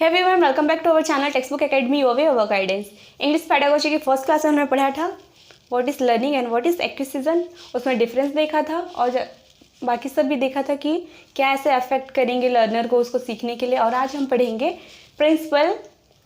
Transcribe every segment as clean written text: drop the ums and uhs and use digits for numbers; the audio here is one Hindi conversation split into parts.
Hey everyone, welcome back to our channel textbook academy your way your guidance. English pedagogy की फर्स्ट क्लास में हमने पढ़ा था what is learning and what is acquisition. उसमें डिफरेंस देखा था और बाकी सब भी देखा था कि क्या ऐसे अफेक्ट करेंगे लर्नर को उसको सीखने के लिए। और आज हम पढ़ेंगे प्रिंसिपल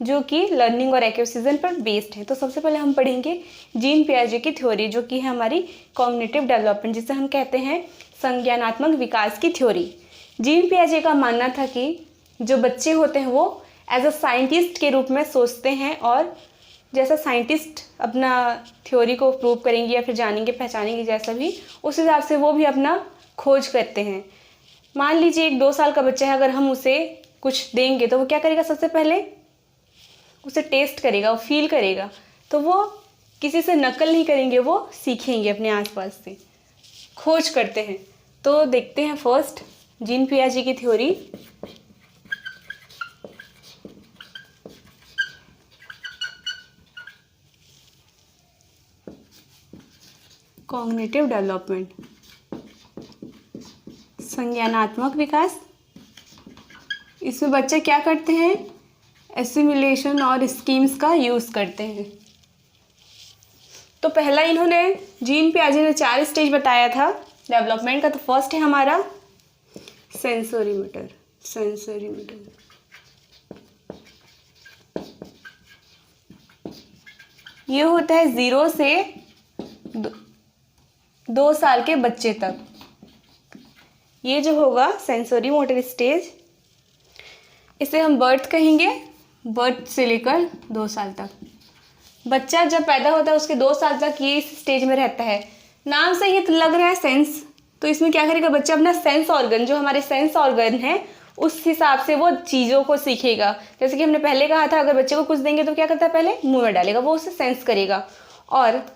जो कि लर्निंग और एक्विजिशन पर बेस्ड है। तो सबसे पहले हम पढ़ेंगे जीन पियाजे की थ्योरी, जो कि है हमारी कॉग्निटिव डेवलपमेंट, जिसे हम कहते हैं संज्ञानात्मक विकास की थ्योरी। जीन पियाजे का मानना था कि जो बच्चे होते हैं वो एज अ साइंटिस्ट के रूप में सोचते हैं, और जैसा साइंटिस्ट अपना थ्योरी को प्रूव करेंगे या फिर जानेंगे पहचानेंगे जैसा भी, उस हिसाब से वो भी अपना खोज करते हैं। मान लीजिए एक 2 साल का बच्चा है, अगर हम उसे कुछ देंगे तो वो क्या करेगा, सबसे पहले उसे टेस्ट करेगा, वो फील करेगा। तो वो किसी से नकल नहीं करेंगे, वो सीखेंगे अपने आसपास से, खोज करते हैं। तो देखते हैं फर्स्ट जीन पियाजे की थ्योरी। कॉग्निटिव डेवलपमेंट, संज्ञानात्मक विकास। इसमें बच्चे क्या करते हैं, एसिमिलेशन और स्कीम्स का यूज़ करते हैं। तो पहला इन्होंने जीन पियाजे ने 4 स्टेज बताया था डेवलपमेंट का। तो फर्स्ट है हमारा सेंसरी मोटर। ये होता है 0 से 2 साल के बच्चे तक। ये जो होगा सेंसरी मोटर स्टेज, इसे हम बर्थ कहेंगे। बर्थ से लेकर 2 साल तक बच्चा जब पैदा होता है उसके 2 साल तक ये इस स्टेज में रहता है। नाम से ही तो लग रहा है सेंस, तो इसमें क्या करेगा बच्चा, अपना सेंस ऑर्गन, जो हमारे सेंस ऑर्गन है उस हिसाब से वो चीज़ों को सीखेगा। जैसे कि हमने पहले कहा था, अगर बच्चे को कुछ देंगे तो क्या करता है, पहले मुंह में डालेगा, वो उसे सेंस करेगा। और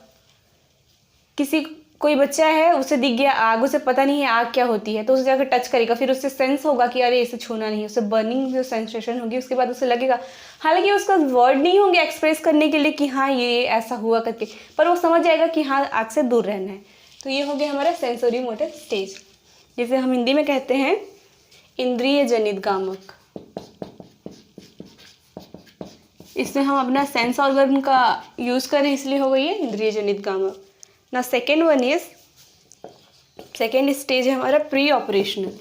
कोई बच्चा है, उसे दिख गया आग, उसे पता नहीं है आग क्या होती है, तो उसे जाकर टच करेगा, फिर उससे सेंस होगा कि अरे इसे छूना नहीं, उसे बर्निंग जो सेंसेशन होगी, उसके बाद उसे लगेगा। हालांकि उसका वर्ड नहीं होंगे एक्सप्रेस करने के लिए कि हाँ ये ऐसा हुआ करके, पर वो समझ जाएगा कि हाँ आग से दूर रहना है। तो ये हो गया हमारा सेंसरी मोटर स्टेज, जिसे हम हिंदी में कहते हैं इंद्रिय जनित गामक। इसमें हम अपना सेंस ऑर्गन का यूज़ करें, इसलिए हो गई है इंद्रिय जनित गामक। ना सेकेंड स्टेज है हमारा प्री ऑपरेशनल।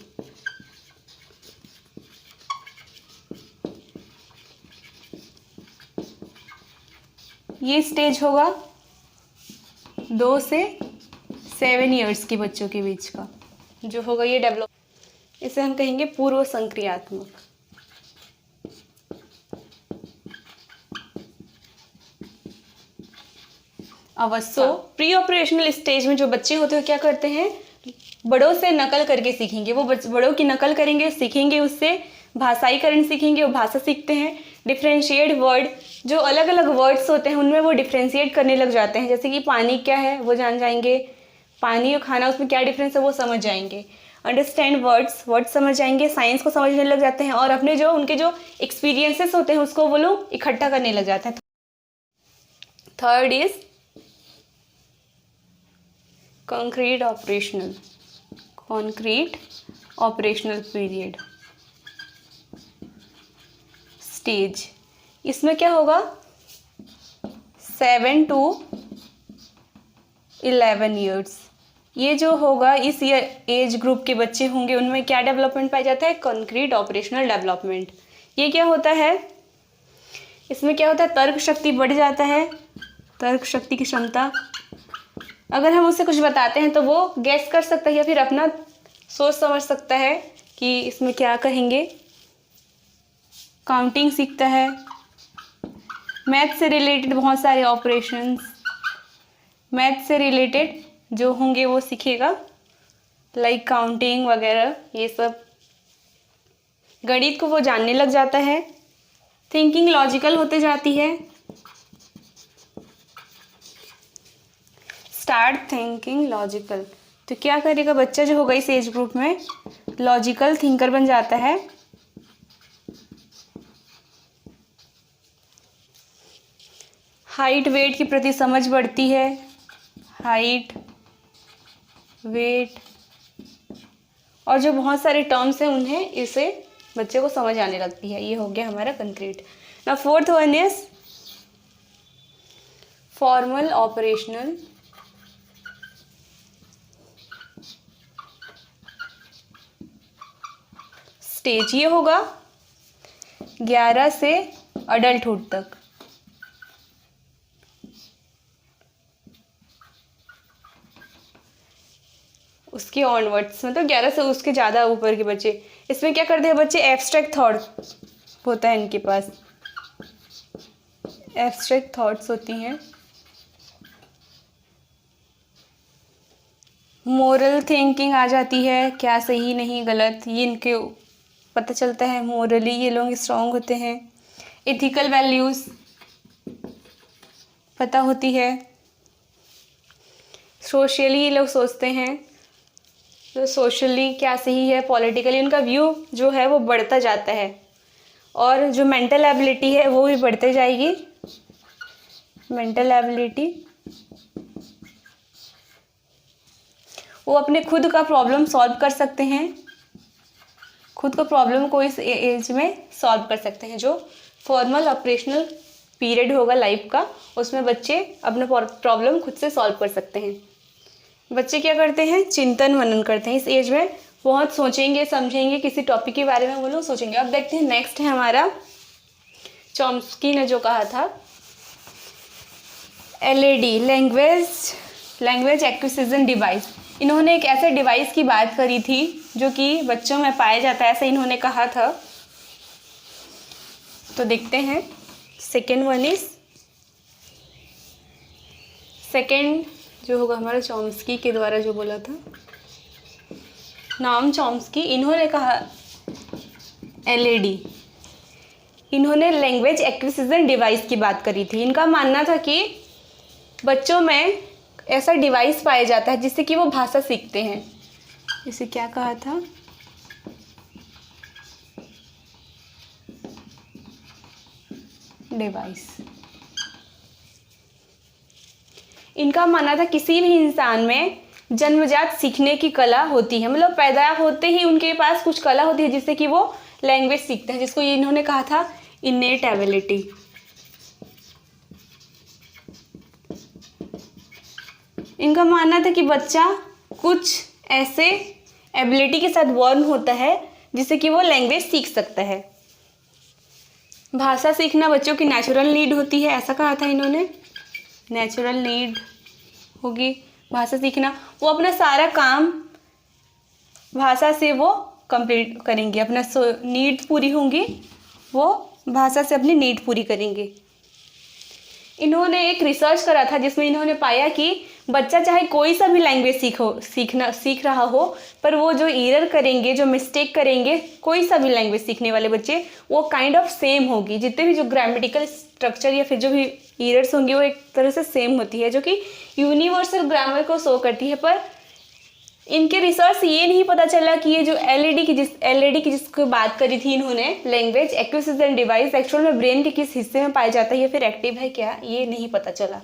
ये स्टेज होगा 2 से 7 ईयर्स के बच्चों के बीच का, जो होगा ये डेवलप। इसे हम कहेंगे पूर्व संक्रियात्मक। अवश्य प्री ऑपरेशनल स्टेज में जो बच्चे होते हैं क्या करते हैं, बड़ों से नकल करके सीखेंगे। वो बड़ों की नकल करेंगे, सीखेंगे, उससे भाषाईकरण सीखेंगे, वो भाषा सीखते हैं। डिफ्रेंशिएट वर्ड, जो अलग अलग वर्ड्स होते हैं उनमें वो डिफ्रेंशिएट करने लग जाते हैं। जैसे कि पानी क्या है वो जान जाएंगे, पानी और खाना उसमें क्या डिफरेंस है वो समझ जाएंगे। अंडरस्टैंड वर्ड्स समझ जाएंगे, साइंस को समझने लग जाते हैं, और अपने जो उनके जो एक्सपीरियंसेस होते हैं उसको वो लोग इकट्ठा करने लग जाते हैं। Third is concrete operational period stage. इसमें क्या होगा, 7 to 11 ईयर्स। ये जो होगा इस एज ग्रुप के बच्चे होंगे, उनमें क्या डेवलपमेंट पाया जाता है, कॉन्क्रीट ऑपरेशनल डेवलपमेंट। ये क्या होता है, इसमें क्या होता है, तर्क शक्ति बढ़ जाता है, तर्क शक्ति की क्षमता। अगर हम उसे कुछ बताते हैं तो वो गेस कर सकता है या फिर अपना सोच समझ सकता है कि इसमें क्या कहेंगे। काउंटिंग सीखता है, मैथ से रिलेटेड बहुत सारे ऑपरेशंस, मैथ से रिलेटेड जो होंगे वो सीखेगा, लाइक काउंटिंग वगैरह, ये सब। गणित को वो जानने लग जाता है, थिंकिंग लॉजिकल होते जाती है, स्टार्ट थिंकिंग लॉजिकल। तो क्या करेगा बच्चा जो होगा इस एज ग्रुप में, लॉजिकल थिंकर बन जाता है। हाइट वेट के प्रति समझ बढ़ती है, हाइट वेट और जो बहुत सारे टर्म्स हैं उन्हें इसे बच्चे को समझ आने लगती है। ये हो गया हमारा कंक्रीट। ना fourth one is formal operational stage. ये होगा 11 से अडल्टहुड तक। उसके ऑनवर्ड्स मतलब 11 से उसके ज़्यादा ऊपर के बच्चे, इसमें क्या करते हैं बच्चे, एब्स्ट्रैक्ट थॉट होता है इनके पास, एब्स्ट्रैक्ट थॉट्स होती हैं। मोरल थिंकिंग आ जाती है, क्या सही नहीं गलत ये इनके पता चलता है। मोरली ये लोग स्ट्रांग होते हैं। एथिकल वैल्यूज़ पता होती है। सोशली ये लोग सोचते हैं, तो सोशली क्या सही है, पॉलिटिकली उनका व्यू जो है वो बढ़ता जाता है। और जो मेंटल एबिलिटी है वो भी बढ़ते जाएगी। मेंटल एबिलिटी, वो अपने खुद का प्रॉब्लम सॉल्व कर सकते हैं, खुद का प्रॉब्लम को इस एज में सॉल्व कर सकते हैं। जो फॉर्मल ऑपरेशनल पीरियड होगा लाइफ का, उसमें बच्चे अपना प्रॉब्लम खुद से सॉल्व कर सकते हैं। बच्चे क्या करते हैं, चिंतन मनन करते हैं। इस एज में बहुत सोचेंगे समझेंगे, किसी टॉपिक के बारे में वो लोग सोचेंगे। अब देखते हैं नेक्स्ट है हमारा, चॉम्स्की ने जो कहा था एलएडी, लैंग्वेज एक्विजिशन डिवाइस। इन्होंने एक ऐसे डिवाइस की बात करी थी जो कि बच्चों में पाया जाता है, ऐसा इन्होंने कहा था। तो देखते हैं सेकेंड वन इज, सेकेंड जो होगा हमारा चॉम्स्की के द्वारा जो बोला था, नाम चॉम्स्की, इन्होंने कहा एलएडी, इन्होंने लैंग्वेज एक्विजिशन डिवाइस की बात करी थी। इनका मानना था कि बच्चों में ऐसा डिवाइस पाया जाता है जिससे कि वो भाषा सीखते हैं। इसे क्या कहा था, डिवाइस। इनका मानना था किसी भी इंसान में जन्मजात सीखने की कला होती है, मतलब पैदा होते ही उनके पास कुछ कला होती है जिससे कि वो लैंग्वेज सीखते हैं, जिसको इन्होंने कहा था इनेट एबिलिटी। इनका मानना था कि बच्चा कुछ ऐसे एबिलिटी के साथ बॉर्न होता है जिससे कि वो लैंग्वेज सीख सकता है। भाषा सीखना बच्चों की नेचुरल नीड होती है, ऐसा कहा था इन्होंने। नेचुरल नीड होगी भाषा सीखना, वो अपना सारा काम भाषा से वो कंप्लीट करेंगे, अपना नीड पूरी होंगी, वो भाषा से अपनी नीड पूरी करेंगे। इन्होंने एक रिसर्च करा था जिसमें इन्होंने पाया कि बच्चा चाहे कोई सा भी लैंग्वेज सीख रहा हो, पर वो जो एरर करेंगे, जो मिस्टेक करेंगे, कोई सा भी लैंग्वेज सीखने वाले बच्चे, वो काइंड ऑफ सेम होगी। जितने भी जो ग्रामेटिकल स्ट्रक्चर या फिर जो भी एरर्स होंगी वो एक तरह से सेम होती है, जो कि यूनिवर्सल ग्रामर को शो करती है। पर इनके रिसर्च से ये नहीं पता चला कि ये जो एलईडी की जिसको बात करी थी इन्होंने, लैंग्वेज एक्विजिशन डिवाइस, एक्चुअल में ब्रेन के किस हिस्से में पाया जाता है या फिर एक्टिव है क्या, ये नहीं पता चला।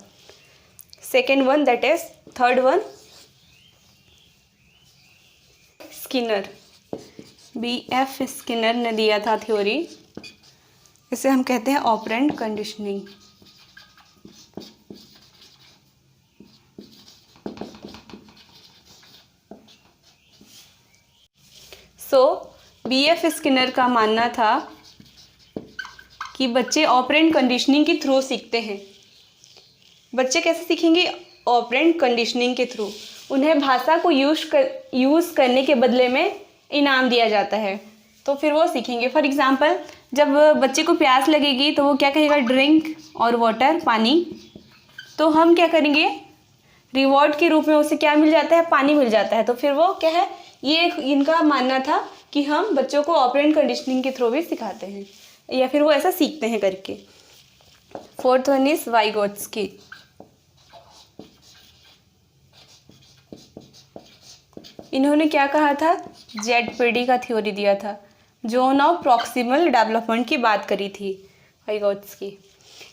Second one, that is third one, Skinner, BF Skinner ने दिया था थ्योरी। इसे हम कहते हैं ऑपरेंट कंडीशनिंग। BF स्किनर का मानना था कि बच्चे ऑपरेंट कंडीशनिंग के थ्रू सीखते हैं। बच्चे कैसे सीखेंगे, ऑपरेंट कंडीशनिंग के थ्रू। उन्हें भाषा को यूज़ करने के बदले में इनाम दिया जाता है, तो फिर वो सीखेंगे। फॉर एग्जांपल, जब बच्चे को प्यास लगेगी तो वो क्या कहेगा, ड्रिंक और वाटर, पानी। तो हम क्या करेंगे, रिवॉर्ड के रूप में उसे क्या मिल जाता है, पानी मिल जाता है। तो फिर वो क्या है, ये इनका मानना था कि हम बच्चों को ऑपरेंट कंडीशनिंग के थ्रू भी सिखाते हैं या फिर वो ऐसा सीखते हैं करके। Fourth one is Vygotsky. इन्होंने क्या कहा था, ZPD का थ्योरी दिया था, जोन ऑफ प्रॉक्सिमल डेवलपमेंट की बात करी थी वाइगोत्स्की।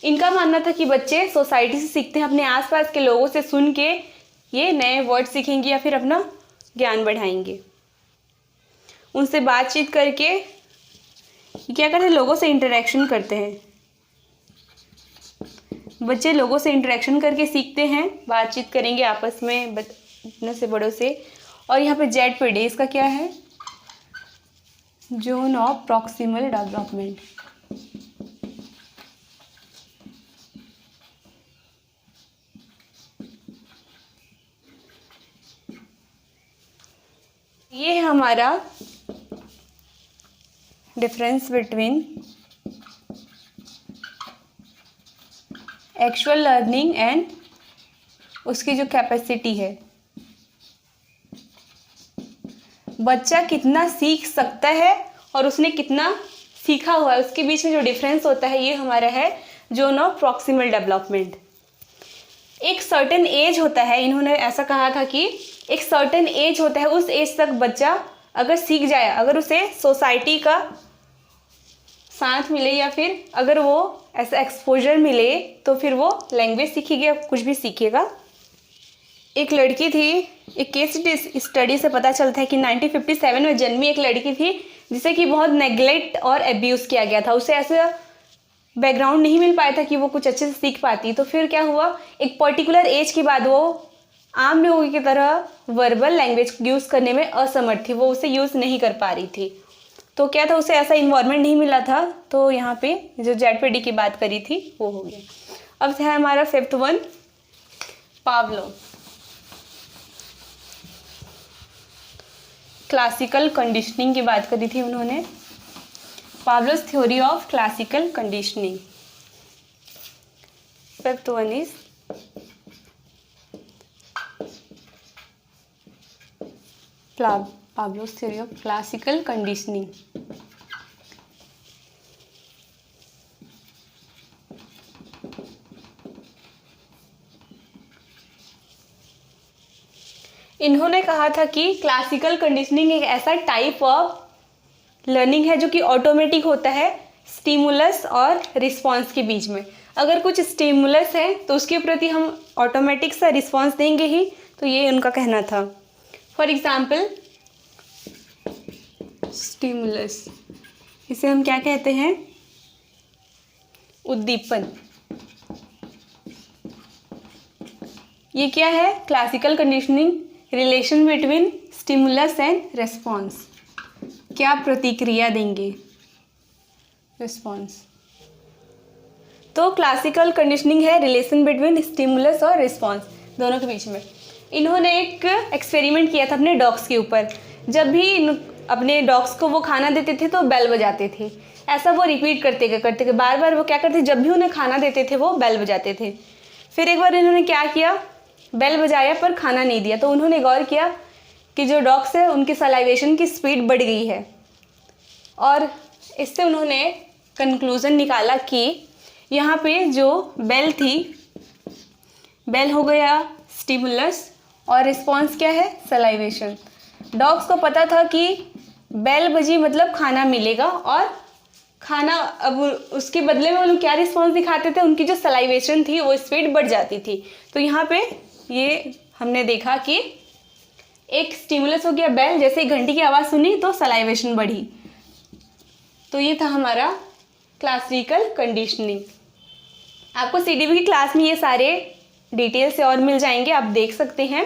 इनका मानना था कि बच्चे सोसाइटी से सीखते हैं, अपने आसपास के लोगों से सुन के ये नए वर्ड सीखेंगे या फिर अपना ज्ञान बढ़ाएंगे, उनसे बातचीत करके क्या करते हैं, लोगों से इंटरेक्शन करते हैं। बच्चे लोगों से इंटरेक्शन करके सीखते हैं, बातचीत करेंगे आपस में अपने से बड़ों से। और यहाँ पे जेड पे डे, इसका क्या है, जोन ऑफ प्रॉक्सिमल डेवलपमेंट। ये है हमारा difference between actual learning and उसकी जो कैपेसिटी है, बच्चा कितना सीख सकता है और उसने कितना सीखा हुआ है, उसके बीच में जो डिफरेंस होता है, ये हमारा है जोन ऑफ प्रॉक्सिमल डेवलपमेंट। एक सर्टेन एज होता है, इन्होंने ऐसा कहा था कि एक सर्टेन एज होता है, उस एज तक बच्चा अगर सीख जाए, अगर उसे सोसाइटी का साथ मिले या फिर अगर वो ऐसा एक्सपोजर मिले, तो फिर वो लैंग्वेज सीखेगा, कुछ भी सीखेगा। एक लड़की थी, एक केस स्टडी से पता चलता है कि 1957 में जन्मी एक लड़की थी जिसे कि बहुत नेग्लेक्ट और एब्यूज़ किया गया था। उसे ऐसा बैकग्राउंड नहीं मिल पाया था कि वो कुछ अच्छे से सीख पाती। तो फिर क्या हुआ, एक पर्टिकुलर एज के बाद वो आम लोगों की तरह वर्बल लैंग्वेज यूज़ करने में असमर्थ थी, वो उसे यूज़ नहीं कर पा रही थी। तो क्या था, उसे ऐसा इन्वायरमेंट नहीं मिला था। तो यहाँ पे जो जेड की बात करी थी वो हो गया। अब है हमारा 5th one, Paulo. Classical conditioning की बात करी थी उन्होंने, Pavlov's theory of classical conditioning. 5th one is Pavlov's theory of classical conditioning. इन्होंने कहा था कि क्लासिकल कंडीशनिंग एक ऐसा टाइप ऑफ लर्निंग है जो कि ऑटोमेटिक होता है स्टिमुलस और रिस्पॉन्स के बीच में। अगर कुछ स्टिमुलस है तो उसके प्रति हम ऑटोमेटिक सा रिस्पॉन्स देंगे ही, तो ये उनका कहना था। फॉर एग्जाम्पल स्टिमुलस, इसे हम क्या कहते हैं, उद्दीपन। ये क्या है, classical conditioning, relation between stimulus and response. क्या प्रतिक्रिया देंगे, रिस्पॉन्स। तो क्लासिकल कंडीशनिंग है रिलेशन बिटवीन स्टिमुलस और रिस्पॉन्स दोनों के बीच में। इन्होंने एक एक्सपेरिमेंट किया था अपने डॉग्स के ऊपर। जब भी अपने डॉग्स को वो खाना देते थे तो बेल बजाते थे। ऐसा वो रिपीट करते बार बार वो क्या करते, जब भी उन्हें खाना देते थे वो बेल बजाते थे। फिर एक बार इन्होंने क्या किया, बेल बजाया पर खाना नहीं दिया। तो उन्होंने गौर किया कि जो डॉग्स है उनकी सलाइवेशन की स्पीड बढ़ गई है, और इससे उन्होंने कंक्लूज़न निकाला कि यहाँ पे जो बेल थी, बेल हो गया स्टिमुलस और रिस्पॉन्स क्या है, सलाइवेशन। डॉग्स को पता था कि बेल बजी मतलब खाना मिलेगा, और खाना अब उसके बदले में वो लोग क्या रिस्पॉन्स दिखाते थे, उनकी जो सलाइवेशन थी वो स्पीड बढ़ जाती थी। तो यहाँ पे ये हमने देखा कि एक स्टिमुलस हो गया बेल, जैसे ही घंटी की आवाज़ सुनी तो सलाइवेशन बढ़ी। तो ये था हमारा क्लासिकल कंडीशनिंग। आपको CDB की क्लास में ये सारे डिटेल से और मिल जाएंगे, आप देख सकते हैं।